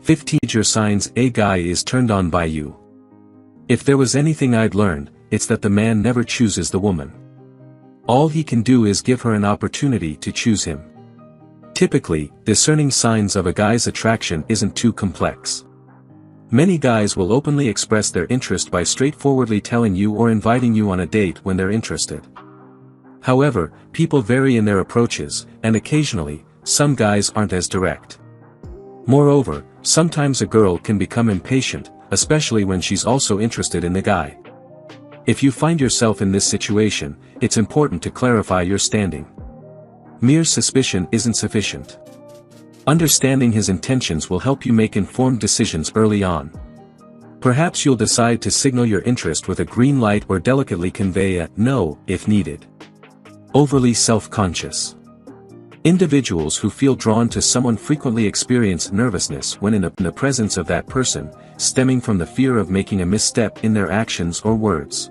15 Major signs a guy is turned on by you. If there was anything I'd learned, it's that the man never chooses the woman. All he can do is give her an opportunity to choose him. Typically, discerning signs of a guy's attraction isn't too complex. Many guys will openly express their interest by straightforwardly telling you or inviting you on a date when they're interested. However, people vary in their approaches, and occasionally, some guys aren't as direct. Moreover, sometimes a girl can become impatient, especially when she's also interested in the guy. If you find yourself in this situation, it's important to clarify your standing. Mere suspicion isn't sufficient. Understanding his intentions will help you make informed decisions early on. Perhaps you'll decide to signal your interest with a green light or delicately convey a no if needed. Overly self-conscious. Individuals who feel drawn to someone frequently experience nervousness when in the presence of that person, stemming from the fear of making a misstep in their actions or words.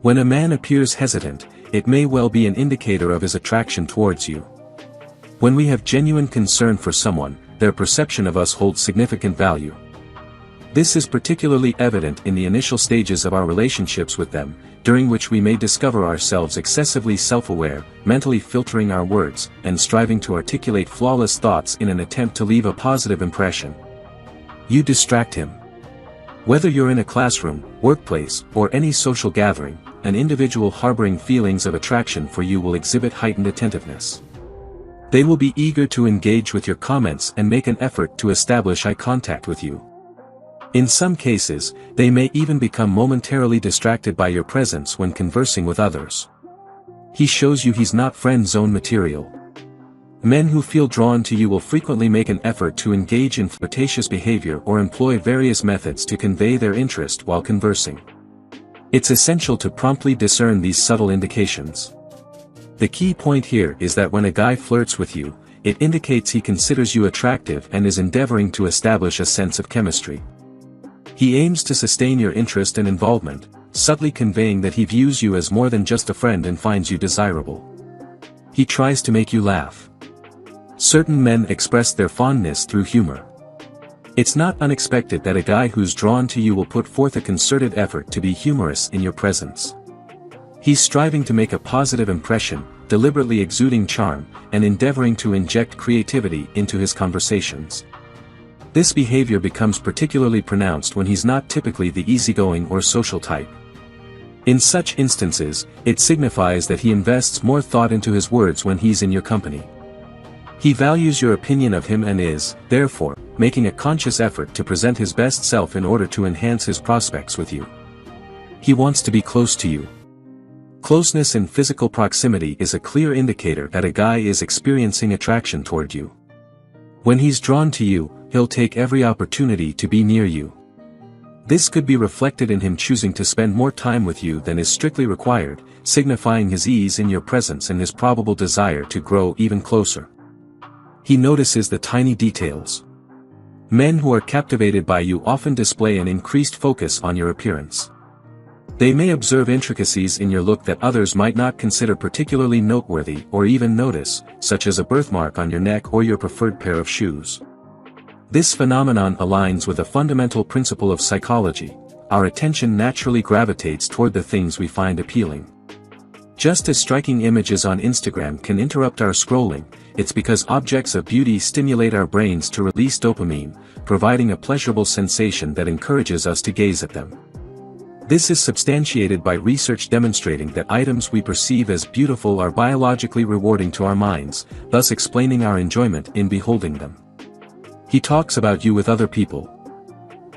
When a man appears hesitant, it may well be an indicator of his attraction towards you. When we have genuine concern for someone, their perception of us holds significant value. This is particularly evident in the initial stages of our relationships with them, during which we may discover ourselves excessively self-aware, mentally filtering our words, and striving to articulate flawless thoughts in an attempt to leave a positive impression. You distract him. Whether you're in a classroom, workplace, or any social gathering, an individual harboring feelings of attraction for you will exhibit heightened attentiveness. They will be eager to engage with your comments and make an effort to establish eye contact with you. In some cases, they may even become momentarily distracted by your presence when conversing with others. He shows you he's not friend zone material. Men who feel drawn to you will frequently make an effort to engage in flirtatious behavior or employ various methods to convey their interest while conversing. It's essential to promptly discern these subtle indications. The key point here is that when a guy flirts with you, it indicates he considers you attractive and is endeavoring to establish a sense of chemistry. He aims to sustain your interest and involvement, subtly conveying that he views you as more than just a friend and finds you desirable. He tries to make you laugh. Certain men express their fondness through humor. It's not unexpected that a guy who's drawn to you will put forth a concerted effort to be humorous in your presence. He's striving to make a positive impression, deliberately exuding charm, and endeavoring to inject creativity into his conversations. This behavior becomes particularly pronounced when he's not typically the easygoing or social type. In such instances, it signifies that he invests more thought into his words when he's in your company. He values your opinion of him and is, therefore, making a conscious effort to present his best self in order to enhance his prospects with you. He wants to be close to you. Closeness in physical proximity is a clear indicator that a guy is experiencing attraction toward you. When he's drawn to you, he'll take every opportunity to be near you. This could be reflected in him choosing to spend more time with you than is strictly required, signifying his ease in your presence and his probable desire to grow even closer. He notices the tiny details. Men who are captivated by you often display an increased focus on your appearance. They may observe intricacies in your look that others might not consider particularly noteworthy or even notice, such as a birthmark on your neck or your preferred pair of shoes. This phenomenon aligns with a fundamental principle of psychology: our attention naturally gravitates toward the things we find appealing. Just as striking images on Instagram can interrupt our scrolling, it's because objects of beauty stimulate our brains to release dopamine, providing a pleasurable sensation that encourages us to gaze at them. This is substantiated by research demonstrating that items we perceive as beautiful are biologically rewarding to our minds, thus explaining our enjoyment in beholding them. He talks about you with other people.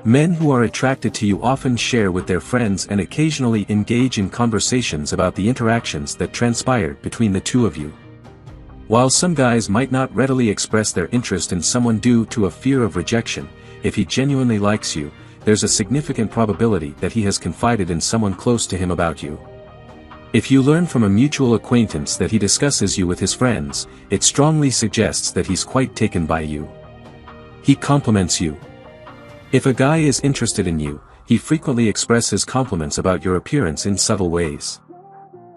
Men who are attracted to you often share with their friends and occasionally engage in conversations about the interactions that transpired between the two of you. While some guys might not readily express their interest in someone due to a fear of rejection, if he genuinely likes you, there's a significant probability that he has confided in someone close to him about you. If you learn from a mutual acquaintance that he discusses you with his friends, it strongly suggests that he's quite taken by you. He compliments you. If a guy is interested in you, he frequently expresses compliments about your appearance in subtle ways.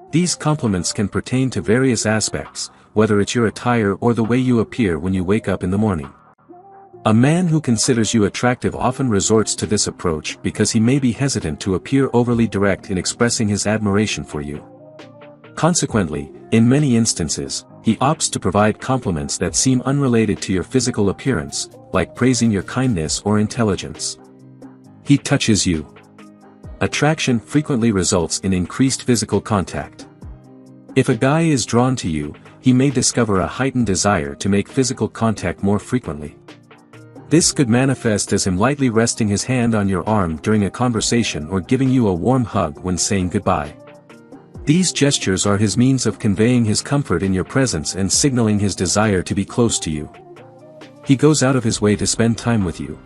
These compliments can pertain to various aspects, whether it's your attire or the way you appear when you wake up in the morning. A man who considers you attractive often resorts to this approach because he may be hesitant to appear overly direct in expressing his admiration for you. Consequently, in many instances, he opts to provide compliments that seem unrelated to your physical appearance, like praising your kindness or intelligence. He touches you. Attraction frequently results in increased physical contact. If a guy is drawn to you, he may discover a heightened desire to make physical contact more frequently. This could manifest as him lightly resting his hand on your arm during a conversation or giving you a warm hug when saying goodbye. These gestures are his means of conveying his comfort in your presence and signaling his desire to be close to you. He goes out of his way to spend time with you.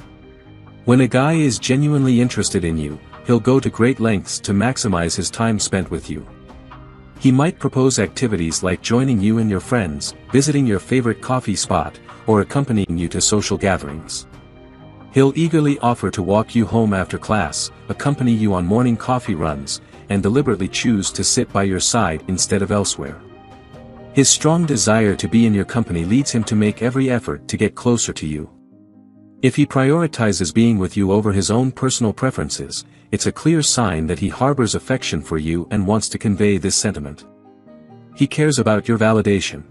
When a guy is genuinely interested in you, he'll go to great lengths to maximize his time spent with you. He might propose activities like joining you and your friends, visiting your favorite coffee spot, or accompanying you to social gatherings. He'll eagerly offer to walk you home after class, accompany you on morning coffee runs, and deliberately choose to sit by your side instead of elsewhere. His strong desire to be in your company leads him to make every effort to get closer to you. If he prioritizes being with you over his own personal preferences, it's a clear sign that he harbors affection for you and wants to convey this sentiment. He cares about your validation.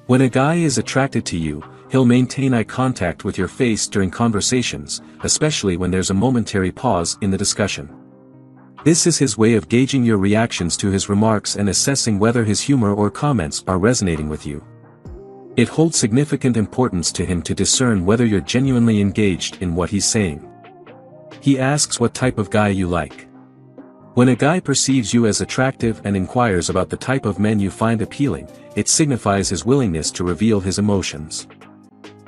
When a guy is attracted to you, he'll maintain eye contact with your face during conversations, especially when there's a momentary pause in the discussion. This is his way of gauging your reactions to his remarks and assessing whether his humor or comments are resonating with you. It holds significant importance to him to discern whether you're genuinely engaged in what he's saying. He asks what type of guy you like. When a guy perceives you as attractive and inquires about the type of men you find appealing, it signifies his willingness to reveal his emotions.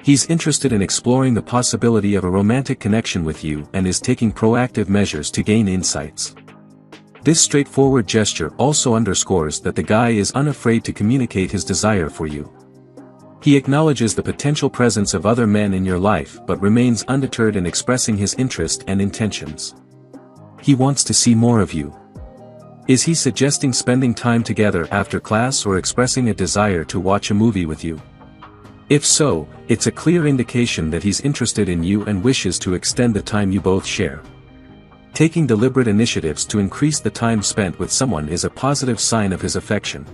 He's interested in exploring the possibility of a romantic connection with you and is taking proactive measures to gain insights. This straightforward gesture also underscores that the guy is unafraid to communicate his desire for you. He acknowledges the potential presence of other men in your life but remains undeterred in expressing his interest and intentions. He wants to see more of you. Is he suggesting spending time together after class or expressing a desire to watch a movie with you? If so, it's a clear indication that he's interested in you and wishes to extend the time you both share. Taking deliberate initiatives to increase the time spent with someone is a positive sign of his affection.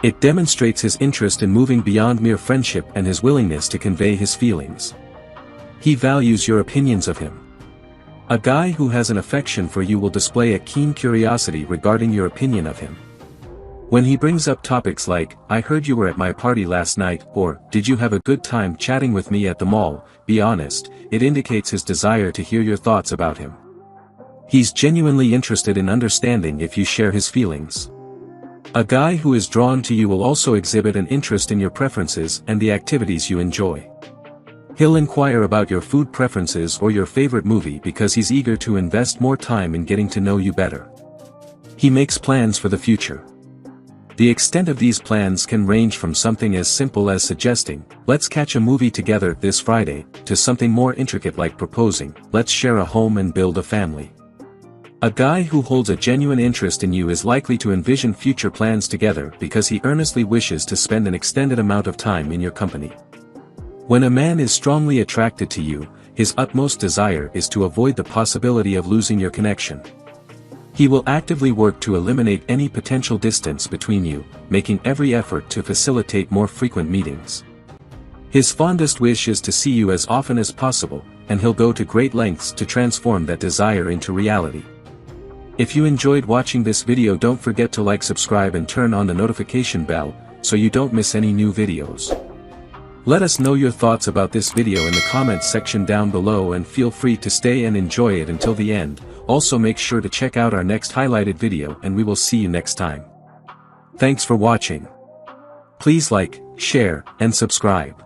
It demonstrates his interest in moving beyond mere friendship and his willingness to convey his feelings. He values your opinions of him. A guy who has an affection for you will display a keen curiosity regarding your opinion of him. When he brings up topics like, "I heard you were at my party last night," or "Did you have a good time chatting with me at the mall?" be honest, it indicates his desire to hear your thoughts about him. He's genuinely interested in understanding if you share his feelings. A guy who is drawn to you will also exhibit an interest in your preferences and the activities you enjoy. He'll inquire about your food preferences or your favorite movie because he's eager to invest more time in getting to know you better. He makes plans for the future. The extent of these plans can range from something as simple as suggesting, "Let's catch a movie together this Friday," to something more intricate like proposing, "Let's share a home and build a family." A guy who holds a genuine interest in you is likely to envision future plans together because he earnestly wishes to spend an extended amount of time in your company. When a man is strongly attracted to you, his utmost desire is to avoid the possibility of losing your connection. He will actively work to eliminate any potential distance between you, making every effort to facilitate more frequent meetings. His fondest wish is to see you as often as possible, and he'll go to great lengths to transform that desire into reality. If you enjoyed watching this video, don't forget to like, subscribe and turn on the notification bell, so you don't miss any new videos. Let us know your thoughts about this video in the comments section down below and feel free to stay and enjoy it until the end. Also make sure to check out our next highlighted video and we will see you next time. Thanks for watching. Please like, share, and subscribe.